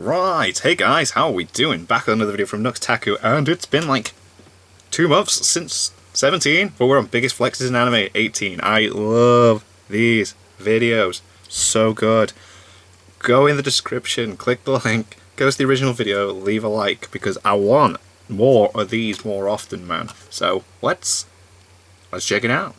Right, hey guys, how are we doing? Back with another video from Nuxtaku, and it's been like 2 months since 17, but we're on Biggest Flexes in Anime 18. I love these videos. So good. Go in the description, click the link, go to the original video, leave a like, because I want more of these more often, man. So, let's check it out.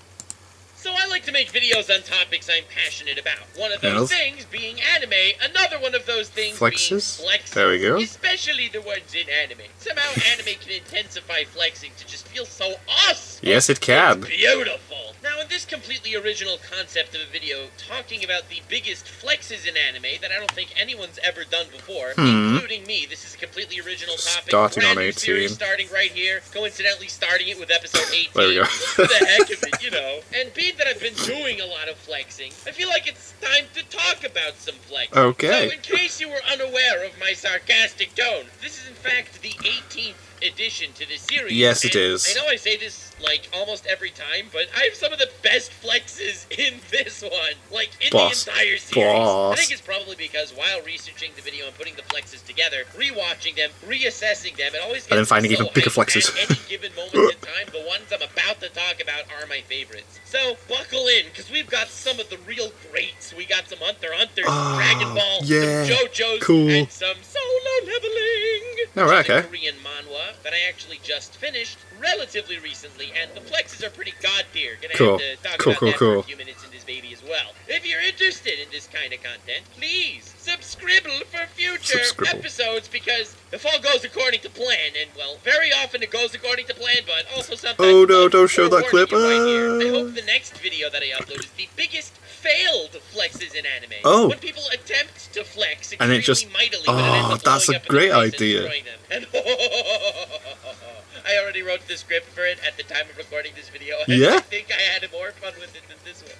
So I like to make videos on topics I'm passionate about. One of those things being anime, another one of those things Flexes? being flexes. There we go. Especially the ones in anime. Somehow anime can intensify flexing to just feel so awesome. Yes, it can. It's beautiful. Now in this completely original concept of a video talking about the biggest flexes in anime that I don't think anyone's ever done before, including me, this is a completely original topic. Starting on Brand new 18. series starting right here. Coincidentally starting it with episode 18. There we go. For the heck of it, you know. And being that I've been doing a lot of flexing, I feel like it's time to talk about some flexing. Okay. So in case you were unaware of my sarcastic tone, this is in fact the 18th addition to this series. Yes, it is. I know I say this like almost every time, but I have some of the best flexes in this one, like in the entire series. I think it's probably because while researching the video and putting the flexes together, rewatching them, reassessing them, it always gets and then finding even bigger flexes. At any given moment in time, the ones I'm about to talk about are my favorites. So buckle in, because we've got some of the real greats. We got some Hunter x Hunter, Dragon Ball, yeah, some JoJo's, and some Solo Leveling. Alright, okay. Korean manhwa that I actually just finished relatively recently, and the flexes are pretty god tier. Gonna have to talk about that for a few minutes in this baby as well. If you're interested in this kind of content, please subscribe for future episodes, because if all goes according to plan, and well, very often it goes according to plan, but also sometimes. Oh no! Don't show that clip. I hope the next video that I upload is the biggest failed flexes in anime. Oh. When people attempt to flex and it just mightily, that's a great idea. And I already wrote the script for it at the time of recording this video. And yeah. I think I had more fun with it than this one.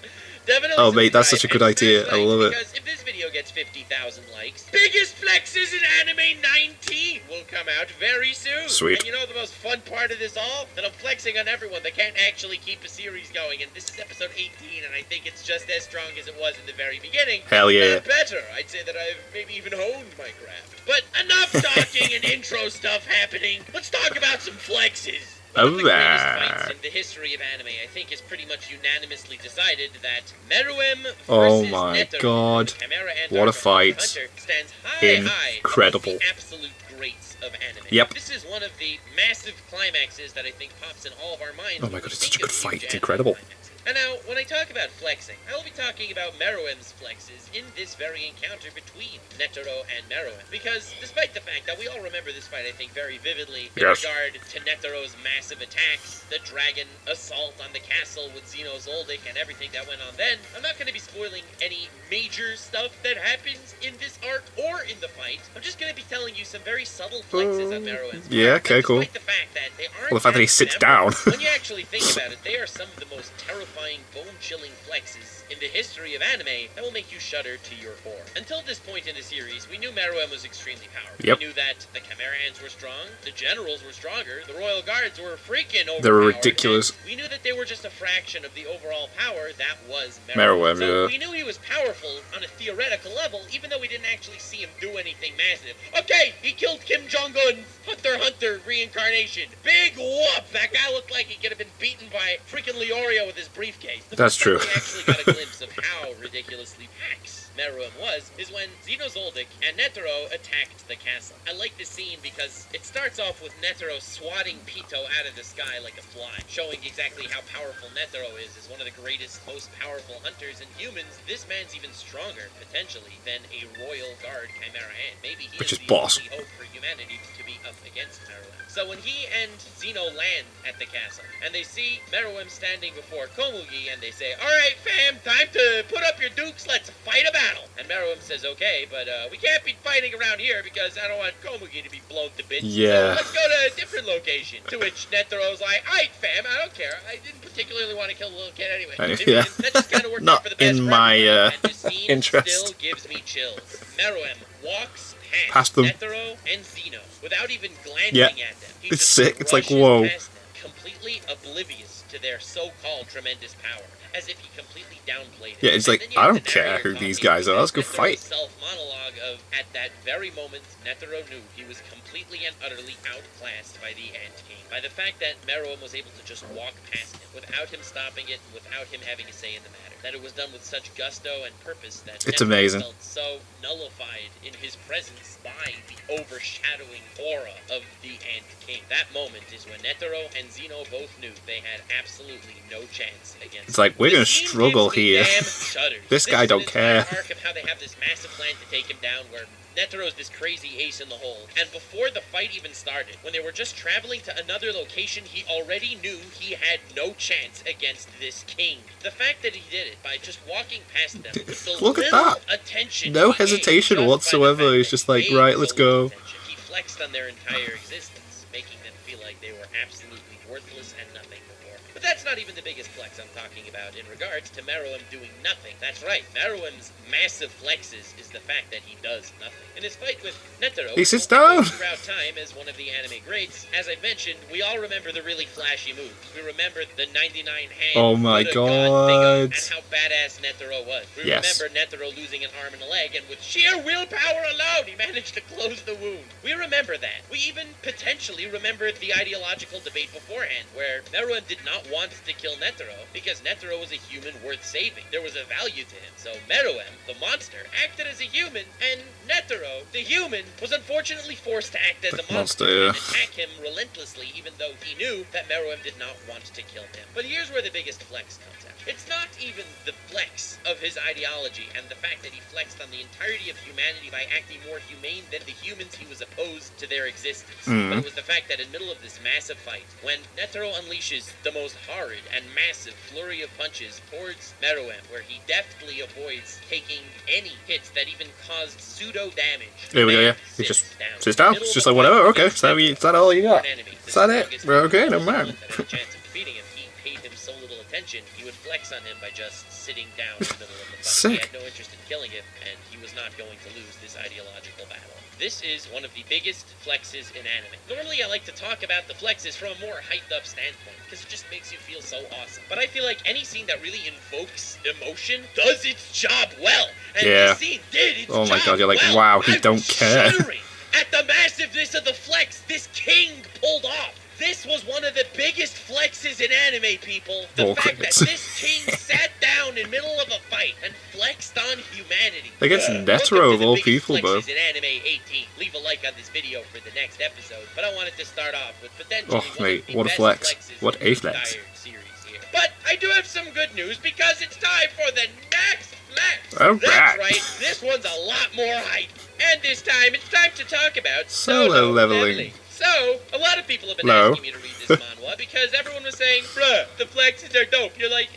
Definitely. Oh mate, that's such a good idea. I love it. Because if this video gets 50,000 likes, Biggest Flexes in Anime 19 will come out very soon. Sweet. And you know the most fun part of this all? That I'm flexing on everyone that can't actually keep a series going. And this is episode 18, and I think it's just as strong as it was in the very beginning. Hell yeah. Better. I'd say that I've maybe even honed my craft. But enough talking and intro stuff happening. Let's talk about some flexes. One of the greatest fights in the history of anime, I think, is pretty much unanimously decided that Meruem versus oh my Netero, god, Chimera and what a Dark fight. Hunter, stands Incredible. high the absolute greats of anime. Yep. This is one of the massive climaxes that I think pops in all of our minds. Oh my god, it's such a good fight. It's incredible. And now, when I talk about flexing, I will be talking about Meruem's flexes in this very encounter between Netero and Meruem. Because, despite the fact that we all remember this fight, I think, very vividly, in regard to Netero's massive attacks, the dragon assault on the castle with Zeno Zoldyck and everything that went on then, I'm not going to be spoiling any major stuff that happens in this arc or in the fight. I'm just going to be telling you some very subtle flexes on Meruem's part. Yeah, okay, cool. Despite the fact that they aren't the fact that he sits down. When you actually think about it, they are some of the most terrifying, bone-chilling flexes in the history of anime that will make you shudder to your core. Until this point in the series, we knew Meruem was extremely powerful. Yep. We knew that the Chimerans were strong, the generals were stronger, the royal guards were freaking overpowered. They were ridiculous. We knew that they were just a fraction of the overall power that was Meruem. So we knew he was powerful on a theoretical level, even though we didn't actually see him do anything massive. Okay, he killed Kim Jong-un's Hunter x Hunter reincarnation. Big whoop! That guy looked like he could have been beaten by freaking Leorio with his briefcase. That's true. We actually got a glimpse of how ridiculously packed Meruem was, is when Zeno Zoldyck and Netero attacked the castle. I like this scene because it starts off with Netero swatting Pito out of the sky like a fly, showing exactly how powerful Netero is as one of the greatest, most powerful hunters in humans. This man's even stronger, potentially, than a royal guard Chimera Ant. Maybe he is the only hope for humanity to be up against Meruem. So when he and Zeno land at the castle, and they see Meruem standing before Komugi, and they say, "Alright fam, time to put up your dukes, let's fight a battle." And Meruem says, "Okay, but we can't be fighting around here because I don't want Komugi to be blown to bits. Yeah. So let's go to a different location." To which Netero's like, "Alright fam, I don't care. I didn't particularly want to kill the little kid anyway." Yeah. That just kind of worked Not out for the best in my and the scene interest. still gives me chills. Meruem walks past them. Netero and Zeno without even glancing at them. He It's just sick. It's like, rushes whoa. past them, completely oblivious to their so-called tremendous power, as if he completely downplayed it. Yeah, it's And like, then you I have don't the care narrator who these talking guys are. Let's go Netero's fight. self-monologue of, At that very moment, Netero knew he was completely and utterly outclassed by the Ant King. By the fact that Meruem was able to just walk past him without him stopping it and without him having a say in the matter. That it was done with such gusto and purpose that It's Netero amazing. felt so nullified in his presence by the overshadowing aura of the Ant King. That moment is when Netero and Zeno both knew they had absolutely no chance against It's like, we're The gonna scene struggle gives me here. damn shudders. This guy is don't an entire care. arc of how they have this massive plan to take him down, where Netero's this crazy ace in the hole. And before the fight even started, when they were just traveling to another location, he already knew he had no chance against this king. The fact that he did it by just walking past them with the Look at little that. attention No he gave, hesitation just by the whatsoever. fact He's that just he like, gave right, so let's little go. attention. He flexed on their entire existence, making them feel like they were absolutely worthless and nothing before. But that's not even the biggest flex I'm talking about in regards to Meruem doing nothing. That's right, Meruem's massive flexes is the fact that he does nothing. In his fight with Netero, He sits who will down. go throughout time as one of the anime greats, as I mentioned, we all remember the really flashy moves. We remember the 99 hand Oh my Buddha God thing God. and how badass Netero was. We Yes. remember Netero losing an arm and a leg, and with sheer willpower alone, he managed to close the wound. We remember that. We even potentially remember the ideological debate beforehand, where Meruem did not want to kill Netero because Netero was a human worth saving. There was a value to him. So Meruem, the monster, acted as a human, and Netero, the human, was unfortunately forced to act as a monster yeah. and attack him relentlessly, even though he knew that Meruem did not want to kill him. But here's where the biggest flex comes out. It's not even the flex of his ideology and the fact that he flexed on the entirety of humanity by acting more humane than the humans he was opposed to their existence. But it was the fact that in the middle of this massive fight, when Netero unleashes the most horrid and massive flurry of punches towards Meruem, where he deftly avoids taking any hits that even caused pseudo damage. There we go, yeah. He just sits down. It's just like, whatever, okay. Is that all you got? Is that it? Well, okay, never mind. Chance of defeating him, he paid him so little attention, he would flex on him by just sitting down in the middle of the fight. Sick. He had no interest in killing him, and he was not going to lose this ideological battle. This is one of the biggest flexes in anime. Normally I like to talk about the flexes from a more hyped up standpoint, because it just makes you feel so awesome. But I feel like any scene that really invokes emotion does its job well. And Yeah. this scene did its Oh my job God, you're like, well. wow, he I don't was care. shuddering at the massiveness of the flex this king pulled off. This was one of the biggest flexes in anime, people. The Roll fact credits. that this king sat down in the middle of a fight and flexed on humanity. Against Welcome Netero to of the all biggest people, bro. flexes in anime 18. Leave a like on this video for the next episode. But I wanted to start off with potentially Oh, one mate, of the what a best flex. flexes What in a the flex. entire series here. But I do have some good news because it's time for the next flex. All That's right. right. This one's a lot more hype. And this time, it's time to talk about Solo leveling. So, a lot of people have been Hello. asking me to read this manhwa because everyone was saying, bruh, the flexes are dope. You're like,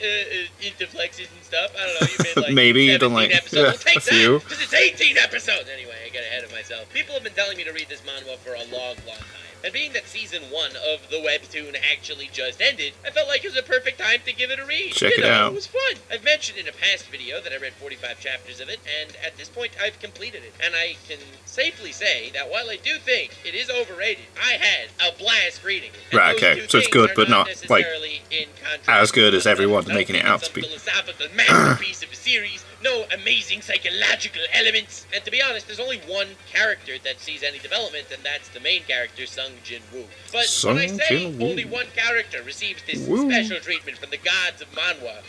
into flexes and stuff. I don't know, you made like Maybe you don't 17 like- episodes. yeah, Well, take a few. that, because it's 18 episodes. Anyway, I got ahead of myself. People have been telling me to read this manhwa for a long, long time. And being that season 1 of the webtoon actually just ended, I felt like it was a perfect time to give it a read. Check You it know, out. It was fun. I've mentioned in a past video that I read 45 chapters of it, and at this point I've completed it. And I can safely say that while I do think it is overrated, I had a blast reading it. And Right, those okay, two so it's things good, are but not, like, necessarily in contrast as good to as one everyone's another. making it I don't out to think be. it's some philosophical masterpiece of a series, no amazing psychological elements. And to be honest, there's only one character that sees any development, and that's the main character, Sung Jin-woo. But when I Sung say Jin-woo. only one character receives this Woo. special treatment from the gods of manhwa,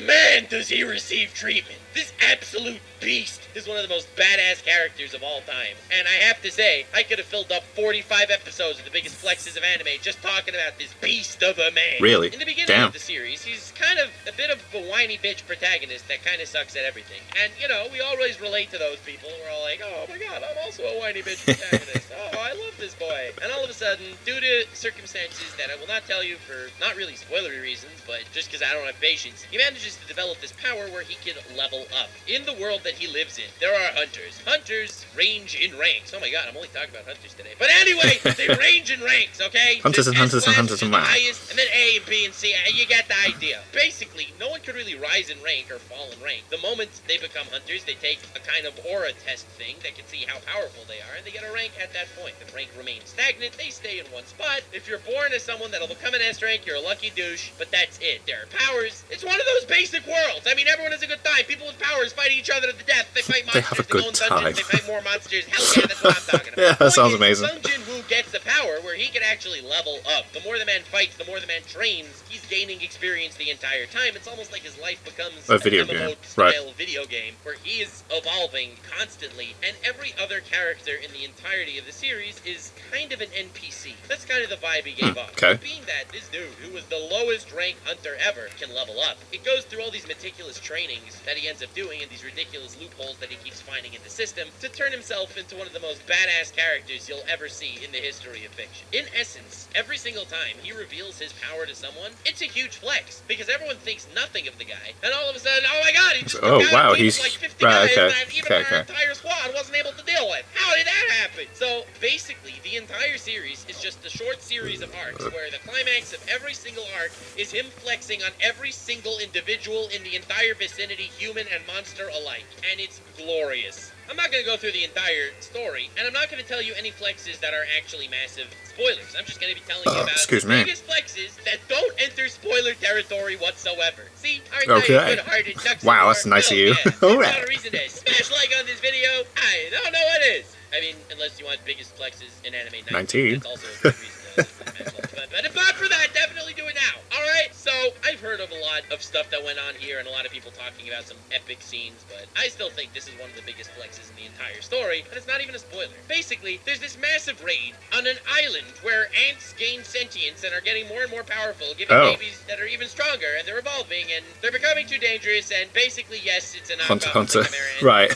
man, does he receive treatment. This absolute beast is one of the most badass characters of all time. And I have to say, I could have filled up 45 episodes of the biggest flexes of anime just talking about this beast of a man. Really? In the beginning Damn. of the series, he's kind of a bit of a whiny bitch protagonist that kind of sucks at everything. And, you know, we always relate to those people. We're all like, oh my god, I'm also a whiny bitch protagonist. Oh, I love this boy. And all of a sudden, due to circumstances that I will not tell you for not really spoilery reasons, but just because I don't have patience, he manages to develop this power where he can level up. In the world that he lives in, there are hunters. Hunters range in ranks. Oh my god, I'm only talking about hunters today. But anyway, they range in ranks, okay? Hunters and This hunters and S-class hunters is and the wow. highest, and then A and B and C. You get the idea. Basically, no one could really rise in rank or fall in rank. The moment they become hunters, they take a kind of aura test thing that can see how powerful they are, and they get a rank at that point. The rank remain stagnant. They stay in one spot. If you're born as someone that'll become an S rank, you're a lucky douche, but that's it. There are powers. It's one of those basic worlds. I mean, everyone has a good time. People with powers fighting each other to the death. They fight monsters. They have a good go in dungeons. time. They fight more monsters. Hell yeah, that's what I'm talking about. Yeah, that sounds Point is, amazing. Sung Jin-woo gets the power where he can actually level up. The more the man fights, the more the man trains, he's gaining experience the entire time. It's almost like his life becomes A video MMO game, style video game where he is evolving constantly, and every other character in the entirety of the series is kind of an NPC. That's kind of the vibe he gave off. okay. Being that this dude, who was the lowest rank hunter ever, can level up, it goes through all these meticulous trainings that he ends up doing and these ridiculous loopholes that he keeps finding in the system to turn himself into one of the most badass characters you'll ever see in the history of fiction. In essence, every single time he reveals his power to someone, it's a huge flex, because everyone thinks nothing of the guy, and all of a sudden, oh my god, he just took down a team of like 50 guys that even our entire squad wasn't able to deal with. How did that happen? So basically, the entire series is just a short series of arcs where the climax of every single arc is him flexing on every single individual in the entire vicinity, human and monster alike, and it's glorious. I'm not going to go through the entire story, and I'm not going to tell you any flexes that are actually massive spoilers. I'm just going to be telling you about the biggest flexes that don't enter spoiler territory whatsoever. See, aren't I a good-hearted duck? Wow, that's nice of you. Yeah. All right. Not a reason to smash like on this video. I don't know what is. I mean, unless you want biggest flexes in anime 19. That's also a good reason to smash like. But if not for that, definitely do it now. All right. So I've heard of a lot of stuff that went on here, and a lot of people talking about some epic scenes, but I still think this is one of the biggest flexes in the entire story, and it's not even a spoiler. Basically, there's this massive raid on an island where ants gain sentience and are getting more and more powerful, giving babies that are even stronger, and they're evolving, and they're becoming too dangerous, and basically, yes, it's an Hunter. Right.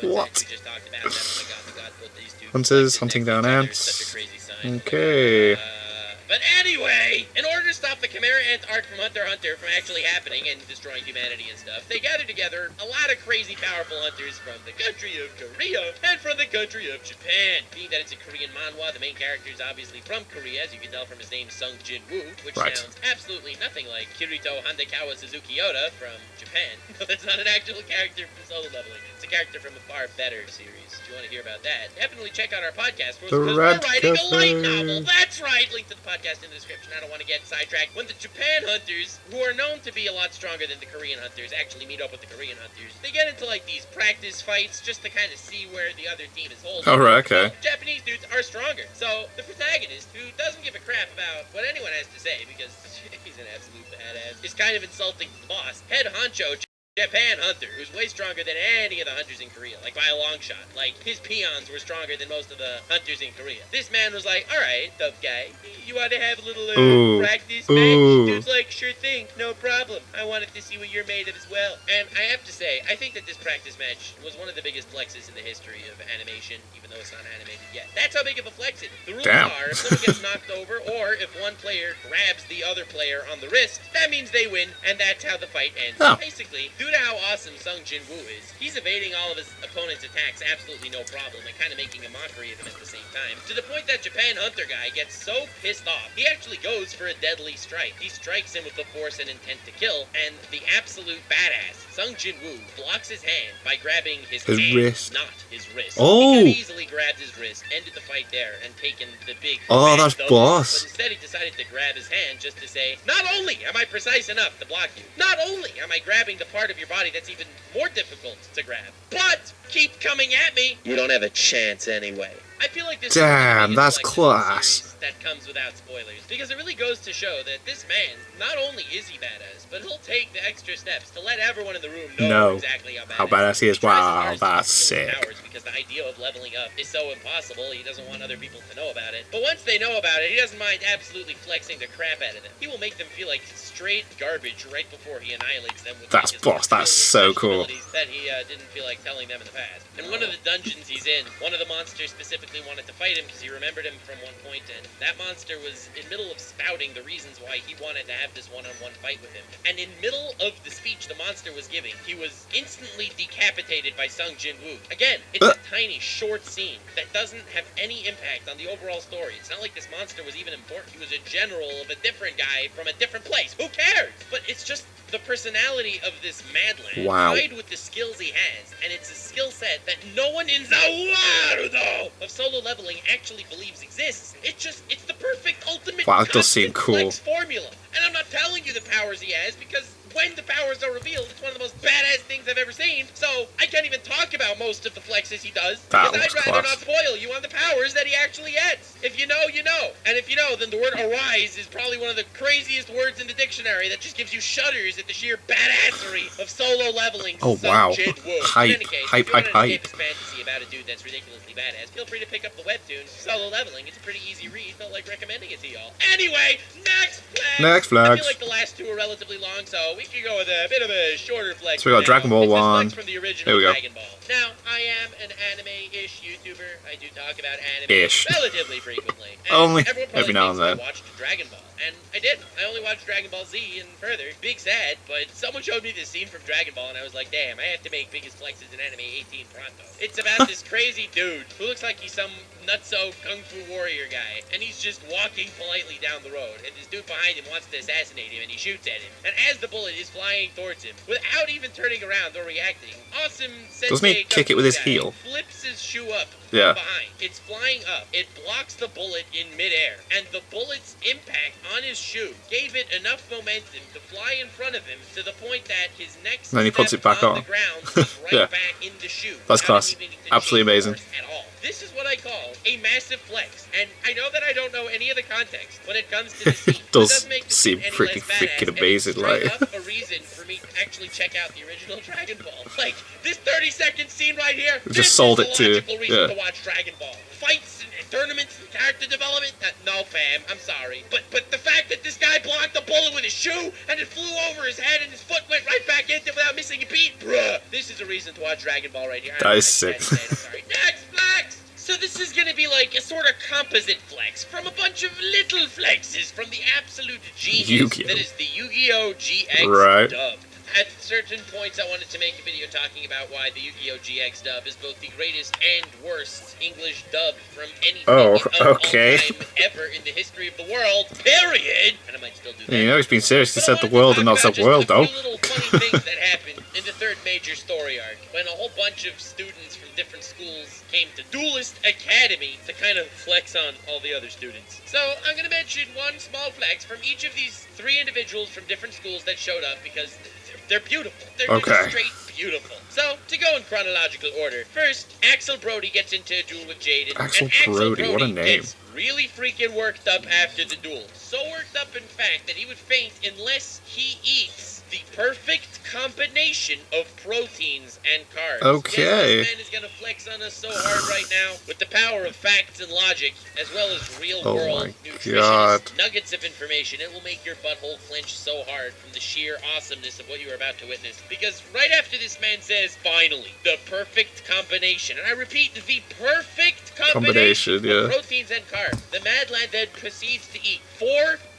What? We just talked about that. Oh my god, the god put these two Hunters hunting down ants. Such a crazy sign. Okay. But anyway, in order to stop the Chimera Ant arc from Hunter x Hunter from actually happening and destroying humanity and stuff, they gathered together a lot of crazy powerful hunters from the country of Korea and from the country of Japan. Being that it's a Korean manhwa, the main character is obviously from Korea, as you can tell from his name Sung Jin-woo, which sounds absolutely nothing like Kirito Handekawa Suzuki Oda from Japan. That's not an actual character from Solo Leveling. It's a character from a far better series. If you want to hear about that, definitely check out our podcast because we're writing a light novel. That's right! Link to the podcast in the description. I don't want to get sidetracked. When the Japan hunters, who are known to be a lot stronger than the Korean hunters, actually meet up with the Korean hunters, they get into like these practice fights just to kind of see where the other team is holding. Alright, okay. So, Japanese dudes are stronger. So the protagonist, who doesn't give a crap about what anyone has to say because he's an absolute badass, is kind of insulting to the boss. Head honcho Japan hunter, who's way stronger than any of the hunters in Korea, like by a long shot. Like, his peons were stronger than most of the hunters in Korea. This man was like, alright, tough guy, you want to have a little practice match? Dude's like, sure thing, no problem. I wanted to see what you're made of as well. And I have to say, I think that this practice match was one of the biggest flexes in the history of animation, even though it's not animated yet. That's how big of a flex it is. The rules are, if someone gets knocked over, or if one player grabs the other player on the wrist, that means they win, and that's how the fight ends. Basically, due to how awesome Sung Jin-woo is, he's evading all of his opponent's attacks absolutely no problem and kind of making a mockery of him at the same time, to the point that Japan Hunter guy gets so pissed off, he actually goes for a deadly strike. He strikes him with the force and intent to kill, and the absolute badass Sung Jin-woo blocks his hand by grabbing his hand, wrist. not his wrist. Oh! He could have easily grabbed his wrist, ended the fight there, and taken the big that's boss. But instead he decided to grab his hand just to say, not only am I precise enough to block you, not only am I grabbing the part of your body that's even more difficult to grab, but keep coming at me, you don't have a chance anyway. I feel like this Damn, that's class. That comes without spoilers, because it really goes to show that this man, not only is he badass, but he'll take the extra steps to let everyone in the room know exactly how badass he is. Wow, that's sick. Because the idea of leveling up is so impossible, he doesn't want other people to know about it. But once they know about it, he doesn't mind absolutely flexing the crap out of them. He will make them feel like straight garbage right before he annihilates them with that's boss. That's so cool. That he didn't feel like telling them in the past. In one of the dungeons he's in, one of the monsters specifically wanted to fight him because he remembered him from one point, and that monster was in middle of spouting the reasons why he wanted to have this one-on-one fight with him. And in middle of the speech the monster was giving, he was instantly decapitated by Sung Jin-woo. Again, it's a tiny, short scene that doesn't have any impact on the overall story. It's not like this monster was even important. He was a general of a different guy from a different place. Who cares? But it's just the personality of this Mad Lad, Wow. tied with the skills he has, and it's a skill set that no one in the world of solo leveling actually believes exists. It's the perfect ultimate Wow, it does seem constant cool. flex formula. And I'm not telling you the powers he has, because when the powers are revealed, it's one of the most badass things I've ever seen. So I can't even talk about most of the flexes he does, That because I'd looks rather class. not spoil you on the powers that he actually gets. If you know, you know. And if you know, then the word arise is probably one of the craziest words in the dictionary that just gives you shudders at the sheer badassery of solo leveling. Oh, some wow. shit would. Hype, In any case, hype, if you want hype, to hype. escape this fantasy about a dude that's ridiculously badass, feel free to pick up the webtoon Solo Leveling. It's a pretty easy read. Felt like recommending it to y'all. Anyway, next flex. Next I flex. feel like the last two are relatively long, so we can go with a bit of a shorter flex. So we got now. Dragon Ball It's this 1. flex from the There original we go. Dragon Ball. Now, I am an anime-ish YouTuber. I do talk about anime Ish. relatively frequently. And Only everyone probably every now and thinks then. I watched Dragon Ball. And I didn't. I only watched Dragon Ball Z and further. Big sad, but someone showed me this scene from Dragon Ball, and I was like, damn, I have to make biggest flexes in anime 18 pronto. It's about this crazy dude who looks like he's some nutso kung fu warrior guy, and he's just walking politely down the road, and this dude behind him wants to assassinate him, and he shoots at him. And as the bullet is flying towards him, without even turning around or reacting, awesome sensei Doesn't he kung kick it fu with his guy heel? flips his shoe up Yeah. from behind. It's flying up. It blocks the bullet in midair, and the bullet's impact on his shoe gave it enough momentum to fly in front of him to the point that his next And then he puts step it back on on. the ground was right Yeah. back in the shoe. That's without class. him needing to Absolutely change amazing. course at all. This is what I call a massive flex, and I know that I don't know any of the context when it comes to the scene. It does doesn't make the seem scene any pretty less badass, freaking and it's amazing, straight like. up a reason for me to actually check out the original Dragon Ball. Like, this 30-second scene right here, Just this sold is it the to- logical reason yeah. to watch Dragon Ball. Fights and tournaments and character development? No, fam, I'm sorry. But the fact that this guy blocked the bullet with his shoe and it flew over his head and his foot went right back into it without missing a beat, bruh. This is a reason to watch Dragon Ball right here. That is I sick. can't say it, I'm sorry. Next flex! So this is gonna be like a sort of composite flex from a bunch of little flexes from the absolute genius Yu-Gi-Oh. that is the Yu-Gi-Oh! GX Right. dub. At certain points, I wanted to make a video talking about why the Yu-Gi-Oh! GX dub is both the greatest and worst English dub from anything Oh, of okay. all time ever in the history of the world, period! And I might still do that. You know he's been serious. He But I said the wanted to world talk and not about the world, just a though. few little funny things that happened in the third major story arc, when a whole bunch of students from different schools came to Duelist Academy to kind of flex on all the other students. So I'm gonna mention one small flex from each of these three individuals from different schools that showed up because they're beautiful. They're Okay. just straight beautiful. So, to go in chronological order, first, Axel Brody gets into a duel with Jaden. Axel and Axel Brody, what a name. Gets really freaking worked up after the duel. So worked up, in fact, that he would faint unless he eats the perfect combination of proteins and carbs. Okay. Yes, this man is gonna flex on us so hard right now with the power of facts and logic, as well as real-world Oh my nutritious God. nuggets of information. It will make your butthole clench so hard from the sheer awesomeness of what you are about to witness. Because right after this man says, finally, the perfect combination, and I repeat, the perfect combination yeah. of proteins and carbs, the Mad Lad then proceeds to eat 4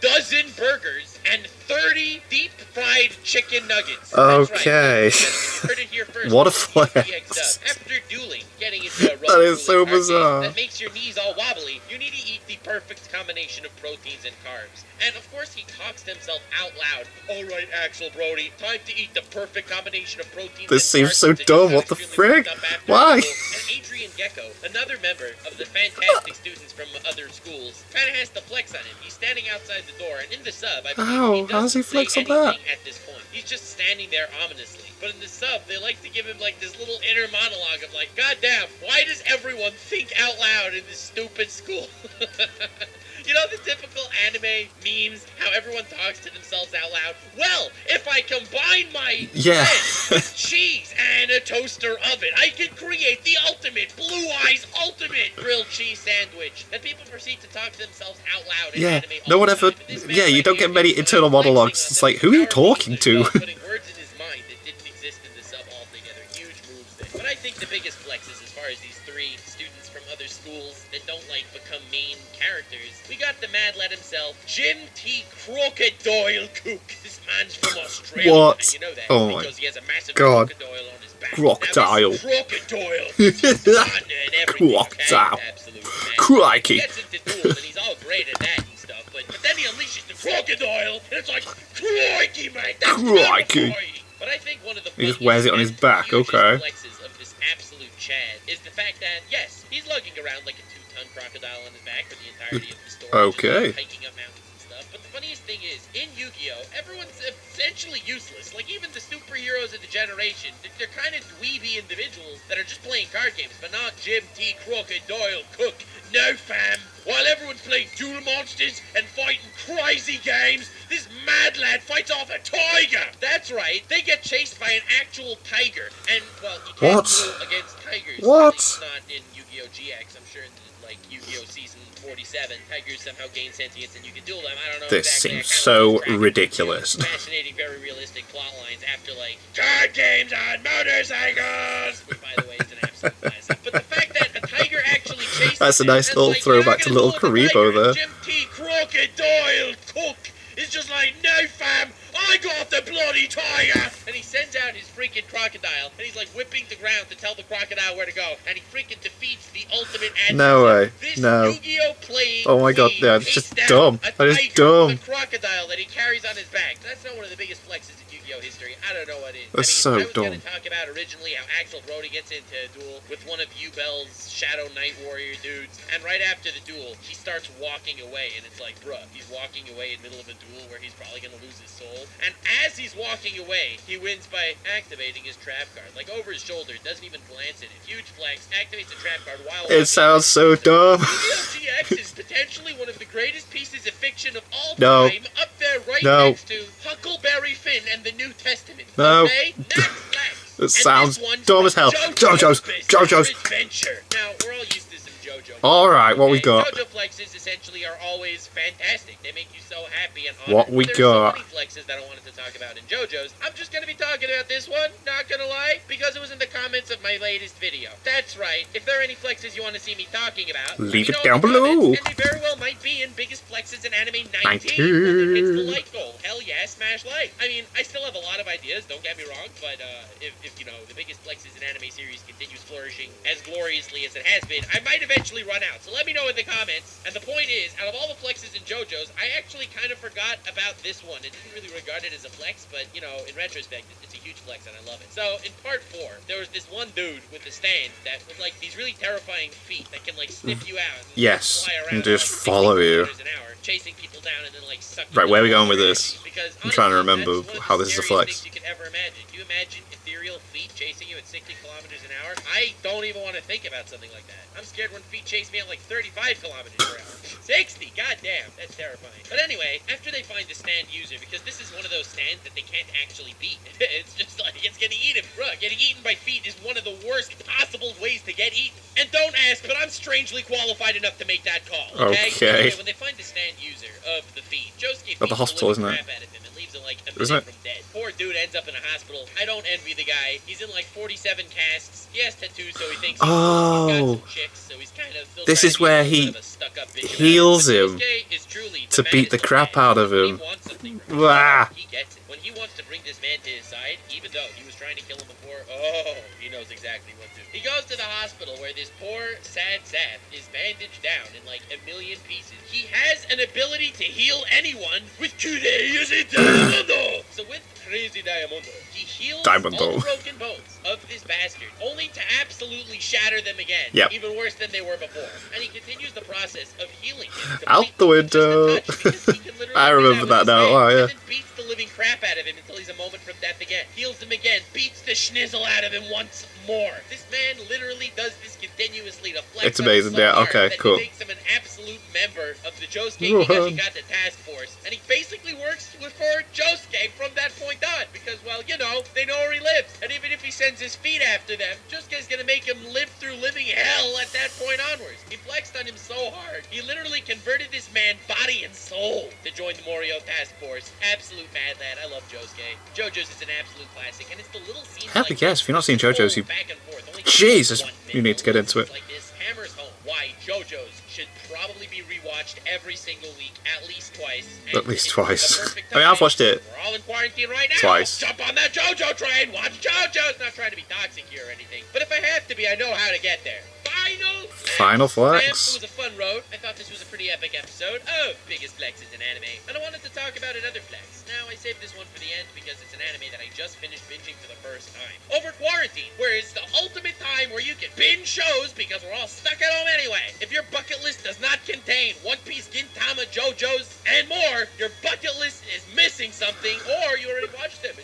dozen burgers and 30 deep-fried chicken nuggets. That's Okay. right. You heard it here first. What a GX flex. dub. After dueling, getting into a That is so rough dueling bizarre. that makes your knees all wobbly, you need to eat the perfect combination of proteins and carbs. And of course he talks to himself out loud. Alright, Axel Brody, time to eat the perfect combination of proteins This and seems carbs so that you dumb, got what the extremely frick? worked up after Why? the duel. And Adrian Gecko, another member of the fantastic students from other schools, kinda has to flex on him. He's standing outside the door, and in the sub, I believe How? he How does he doesn't flex say on that? anything at this point. He's just standing there ominously. But in the sub, they like to give him like this little inner monologue of like, God damn, why does everyone think out loud in this stupid school? You know the typical anime memes, how everyone talks to themselves out loud? Well, if I combine my Yeah. bread with cheese and a toaster oven, I can create the ultimate Blue Eyes ultimate grilled cheese sandwich. And people proceed to talk to themselves out loud in Yeah. anime all No one the ever. time. And this man Yeah, you right don't here get many is internal flexing monologues. on It's the like, who are you power talking usage to? of putting words in his mind that didn't exist in the sub altogether. Huge moves there. But I think the biggest flexes as far as these three students from other schools that don't like become main characters. We got the Mad Lad himself, Jim T. Crocodile Cook. This man's from Australia. What? And you know that Oh my because he has a massive God. crocodile on his back. Crocodile. Now, this crocodile. and everything, Crocodile. okay? Absolute man. Crikey. He gets into duels and he's all great at that and stuff, but then he unleashes the crocodile crocodile, and it's like, crikey, mate, that's Crikey. terrifying. But I think one of the He just wears it on his back, hugest okay. flexes of this absolute Chad is the fact that, yes, he's lugging around like a 2-ton crocodile on his back for the entirety of the story. Okay. Just, like, hiking up mountains and stuff. But the funniest thing is, in Yu-Gi-Oh, everyone's essentially useless. Like, even the superheroes of the generation, they're kind of dweeby individuals that are just playing card games, but not Jim T. Crocodile Cook. No, fam. While everyone's playing duel monsters and fighting crazy games, this mad lad fights off a tiger! That's right, they get chased by an actual tiger. And, well, you can't What? duel against tigers. What? At least not in Yu-Gi-Oh! GX. I'm sure in, like, Yu-Gi-Oh! Season 47, tigers somehow gain sentience and you can duel them. I don't know This exactly. seems so ridiculous. Fascinating, very realistic plot lines after, like, card games on motorcycles! Which, by the way, is an absolute classic. But the fact that a tiger actually chases That's a nice and, little like, throwback you're to not Little gonna duel Karibo the tiger, there. Jim T. Crocodile Cook is just like, no, fam, I got the bloody tiger! And he sends out his freaking crocodile, and he's like whipping the ground to tell the crocodile where to go, and he freaking defeats the ultimate adversary. No way. This No. Yu-Gi-Oh! Playing Oh my god, fiend yeah, it's takes just down dumb. a That is tiger dumb. with a crocodile that he carries on his back. That's not one of the biggest flexes in Yu-Gi-Oh! History. I don't know what is. That's I so was dumb. gonna talk about originally how Axel Brody gets into a duel with one of Yu-Bell's Shadow Knight Warrior dudes, and right after the duel, he starts walking away, and it's like, bruh, he's walking away in the middle of a duel where he's probably gonna lose his soul. And as he's walking away, he wins by activating his trap card, like over his shoulder, doesn't even glance at it. Huge flex, activates a trap card while It sounds so dumb. Yu-Gi-Oh! GX is potentially one of the greatest pieces of fiction of all No. time, up there right No. next to Huckleberry Finn and the New Testament. No. Okay? Next flex. It And sounds this one's dumb as hell. JoJo's. JoJo's Adventure. Now, we're all used to some JoJo. Alright, what we Okay? got? JoJo flexes essentially are always fantastic. They make you so happy and What honored. we There's got? so many flexes that I wanted to talk about in JoJo's. I'm just gonna be talking about this one, not gonna lie, because it was in the comments of my latest video. That's right. If there are any flexes you want to see me talking about, Leave let me it know down in the below. comments, and they very well might be in biggest flexes in anime 19 when it hits the 19. like goal. Hell yeah, smash like. I mean, I still have a lot of ideas, don't get me wrong, but if you know, the biggest flexes in anime series continues flourishing as gloriously as it has been, I might eventually run out. So let me know in the comments. And the point is, out of all the flexes in JoJo's, I actually kind of forgot about this one. It didn't really regard it as a flex, but you know, in retrospect, it's a huge flex and I love it. So in part 4, there was this one dude with a stand that was like these really terrifying feet that can like sniff you out and Yes, fly around and just at, like, 60 follow you. kilometers an hour, chasing people down and then like suck Right, you where are we down going with with this? gravity. Because I'm trying to honestly, remember that's one of how the this is a scariest flex. things you could ever imagine. Can you imagine ethereal feet chasing you at 60 kilometers an hour? I don't even want to think about something like that. I'm scared when feet chase me at like 35 kilometers per hour. 60! Goddamn, that's terrifying. But anyway, after they find the stand user, because this is one of those stands that they can't actually beat. It's just like, it's getting eaten. Bruh, getting eaten by feet is one of the worst possible ways to get eaten. And don't ask, but I'm strangely qualified enough to make that call, okay? Okay. Anyway, when they find the stand user of the feet, Josuke At the hospital, isn't it? crap out of him and leaves him like a Isn't minute it? from dead. Poor dude ends up in a hospital. I don't envy the guy. He's in like 47 casts. He has tattoos, so he thinks he's Oh. got some chicks, so he's kind of still This trying is to be where a little he bit of a stuck-up bitch about it. heals But him Josuke is truly to the beat the maddest crap man. out of When him. He wants something from Wah. him, he gets it. When he wants to bring this man to his side, even though he was trying to kill him before, oh, he knows exactly what to do. He goes to the hospital where this poor, sad sap is bandaged down in like a million pieces. He has an ability to heal anyone with Crazy Diamondo! So with Crazy Diamondo, he heals Diamondo. all the broken bones of this bastard, only to absolutely shatter them again, Yep. even worse than they were before. And he continues the process of healing him Out the completely, window. just a touch, because he can literally I do remember with that his now. hand, Oh, yeah. and then beats the living crap out of him until he's a moment from death again. Heals him again, beats the schnizzle out of him once more. This man literally does this continuously to flex It's up amazing, so yeah, hard okay, that cool. He makes him an absolute member of the Josuke Whoa. Higashigata task force. And he basically works for Josuke from that point on, because, well, you know, they know where he lives. And even if he sends his feet after them, Josuke's gonna make him live through living hell at that point onwards. He flexed on him so hard, he literally converted this man body and soul to join the Morio task force. Absolute mad lad. I love Josuke. JoJo's is an absolute classic, and it's the little scenes Happy like guess. If you've not seen JoJo's, you... back and forth. Only Jesus, 1 you need to get into it. like this hammers home why JoJo's should probably be rewatched every single week, at least twice. And At least it's twice. the perfect I mean, I've timing. watched it We're all in quarantine right now. twice. Jump on that JoJo train. Watch JoJo's. Not trying to be toxic here or anything, but if I have to be, I know how to get there. Final Final Flex. flex. It was a fun road. I thought this was a pretty the epic episode of Biggest Flexes in Anime, and I wanted to talk about another flex. Now, I saved this one for the end because it's an anime that I just finished binging for the first time. Over quarantine, where it's the ultimate time where you can binge shows because we're all stuck at home anyway. If your bucket list does not contain One Piece, Gintama, JoJo's, and more, your bucket list is missing something, or you already watched them.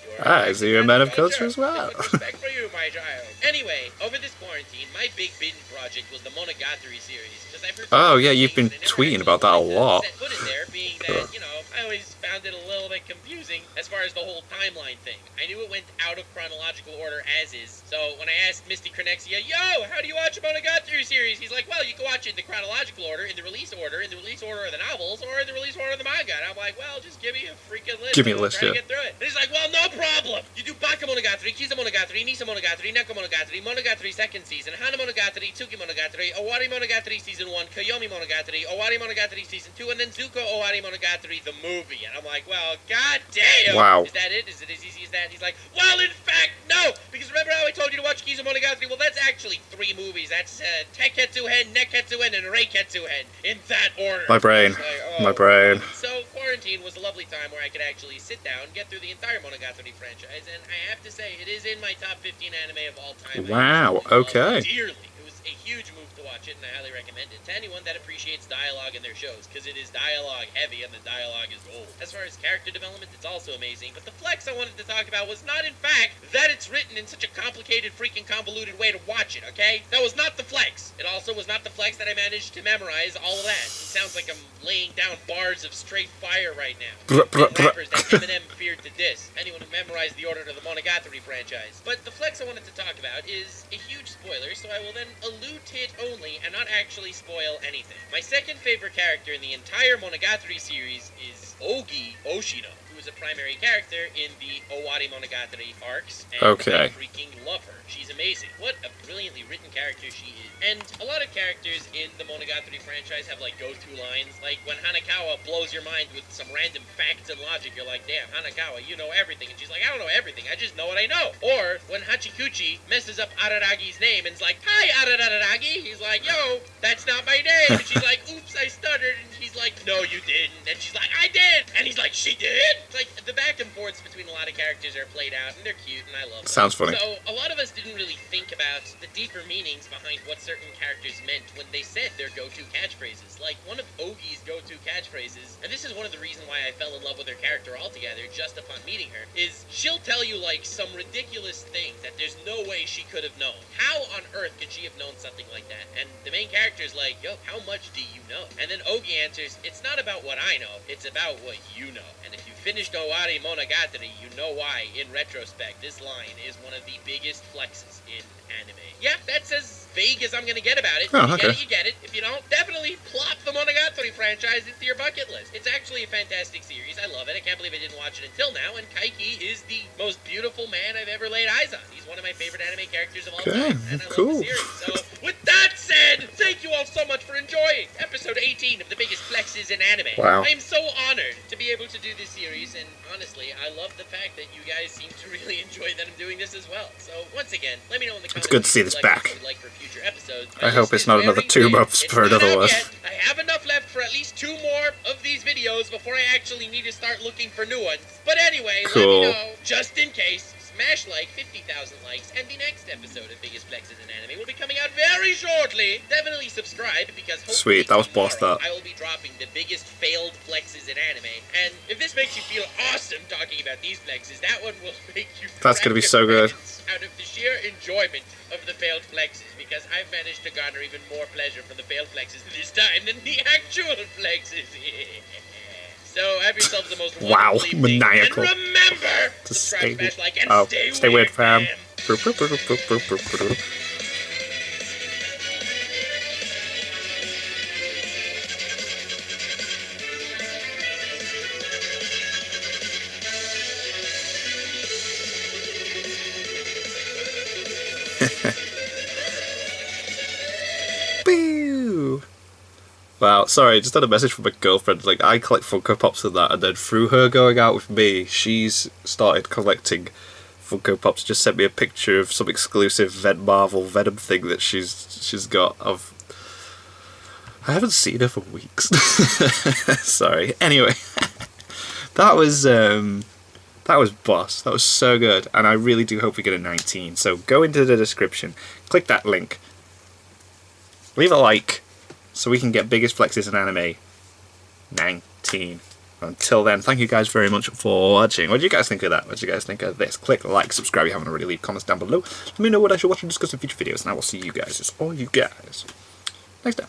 Is he a man of culture as well? Respect for you, my child. Anyway, over this quarantine, my big binge project was the Monogatari series. Oh yeah, you've been tweeting about that a lot. Put in there being that, you know, I always found it a little bit confusing as far as the whole timeline thing. I knew it went out of chronological order as is. So when I asked Misty Cronexia, yo, how do you watch a Monogatari series? He's like, well, you can watch it in the chronological order, in the release order of the novels, or in the release order of the manga. And I'm like, well, just give me a freaking list. Give me a list, yeah. Yeah. Get through it. And he's like, well, no problem. You do Baka Monogatari, Kiza Monogatari, Nisa Monogatari, Neko Monogatari, Monogatari second season, Hana Monogatari, Tsuki Monogatari, Owari Monogatari season 1, Koyomi Monogatari, Owari Monogatari season 2, and then Zuko Owari Monogatari the movie. And I'm like, well, god damn. Wow. Is that it? Is it as easy as that? And he's like, well, in fact, no. Because remember how I told you to watch Kiza Monogatari? Well, that's actually 3 movies. That's Teketsu Hen, Neketsu Hen, and Reiketsu Hen. In that order. My brain. Like, oh. My brain. So quarantine was a lovely time where I could actually sit down, get through the entire Monogatari franchise, and I have to say, it is in my top 15 anime of all time. Wow, okay. Dearly. It was a huge move to watch it, and I highly recommend it to anyone that appreciates dialogue in their shows, because it is dialogue heavy, and the dialogue is gold. As far as character development, it's also amazing, but the flex I wanted to talk about was not, in fact, that it's written in such a complicated, freaking convoluted way to watch it, okay? That was not the flex. It also was not the flex that I managed to memorize all of that. It sounds like I'm laying down bars of straight fire right now. Rappers that Eminem feared to diss. Anyone who memorized the order to the Monogatari franchise. But the flex I wanted to talk about is a huge spoiler, so I will then allude to it only and not actually spoil anything. My second favorite character in the entire Monogatari series is Ogi Oshino, who is a primary character in the Owari Monogatari arcs, and I freaking love her. She's amazing. What a brilliantly written character she is. And a lot of characters in the Monogatari franchise have, like, go-to lines. Like, when Hanakawa blows your mind with some random facts and logic, you're like, damn, Hanakawa, you know everything. And she's like, I don't know everything, I just know what I know. Or, when Hachikuchi messes up Araragi's name and is like, hi, Araragi. He's like, yo, that's not my name. And she's like, oops, I stuttered. And he's like, no, you didn't. And she's like, I did. And he's like, she did? It's like, the back and forths between a lot of characters are played out, and they're cute, and I love them. Sounds funny. So, a lot of us didn't really think about the deeper meanings behind what certain characters meant when they said their go-to catchphrases. Like, one of Ogi's go-to catchphrases, and this is one of the reasons why I fell in love with her character altogether just upon meeting her, is she'll tell you, like, some ridiculous thing that there's no way she could have known. How on earth could she have known something like that? And the main character's like, yo, how much do you know? And then Ogi answers, it's not about what I know, it's about what you know. And if you finished Owari Monogatari, you know why, in retrospect, this line is one of the biggest flexes in anime. Yeah, that's as vague as I'm gonna get about it. If you get it, you get it. If you don't, definitely plop the Monogatari franchise into your bucket list. It's actually a fantastic series. I love it. I can't believe I didn't watch it until now, and Kaiki is the most beautiful man I've ever laid eyes on. He's one of my favorite anime characters of all time, and I love the series. So, with that said, thank you all so much for enjoying episode 18 of the biggest flexes in anime. Wow. I am so honored to be able to do this series, and honestly, I love the fact that you guys seem to really enjoy that I'm doing this as well. So, once again, let me know in the comments. It's good to see this back. Like for future episodes. I hope it's not another 2 months for another one. I have enough left for at least 2 more of these videos before I actually need to start looking for new ones. But anyway, let me know, just in case, smash like 50,000 likes, and the next episode of Biggest Flexes in Anime will be coming out very shortly. Definitely subscribe, because hopefully sweet, that was bossed up. I will be dropping the biggest failed flexes in anime. And if this makes you feel awesome talking about these flexes, that one will make you That's gonna be so good. Out of the sheer enjoyment of the failed flexes, because I've managed to garner even more pleasure from the failed flexes this time than the actual flexes. So have yourselves the most wonderful evening. Maniacal. And remember to stay, smash like, and stay weird, fam. Boo! Wow, sorry, just had a message from my girlfriend. Like, I collect Funko Pops and that, and then through her going out with me, she's started collecting Funko Pops. Just sent me a picture of some exclusive Marvel Venom thing that she's got of. I haven't seen her for weeks. Sorry. Anyway, that was boss. That was so good, and I really do hope we get a 19. So go into the description, click that link, leave a like, so we can get biggest flexes in anime 19. Until then, thank you guys very much for watching. What do you guys think of that? What do you guys think of this? Click like, subscribe if you haven't already, leave comments down below. Let me know what I should watch and discuss in future videos, and I will see you guys, all you guys, next time.